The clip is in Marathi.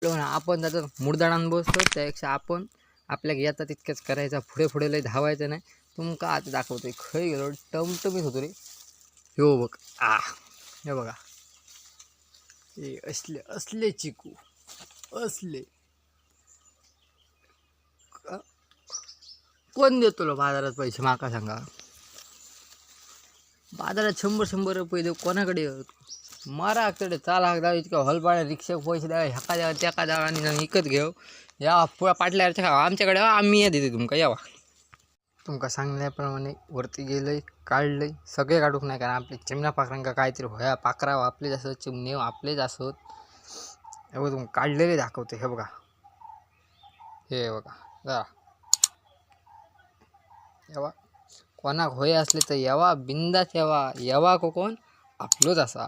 म्हणून आपण जातो मुडदाणान बसतो, त्यापेक्षा आपण आपल्या येतात तितकंच करायचा, पुढे पुढे लय धावायचं नाही. तुमका आता दाखवतोय खय गेलो टमटमीत होतो रे. हो बघ हे बघा, हे असले असले चिकू असले कोण देतो तुला बाजारात पैसे माका सांगा. बाजारात 100 रुपये देऊ कोणाकडे मारा कडे चाला द्यावं इतकं हॉलपाड्या रिक्षा पैसे द्यावे ह्याका द्यावा त्याका द्यावा आणि विकत घेऊ या पुरा पाटल्यावरच्या खावा आमच्याकडे आम्ही या देते तुमका यावा. तुमका सांगल्याप्रमाणे वरती गेलंय काढलंय सगळे काढूक नाही, कारण आपले चिमणा पाखरांका काहीतरी होया पाखरावं आपलेच असत चिमणे आपलेच असत. हे बघ तुमका काढलेले दाखवते. हे बघा हे बघा जरा यावा कोणाक होय असले तर यावा बिंदास यावा कोण आपलोच असा.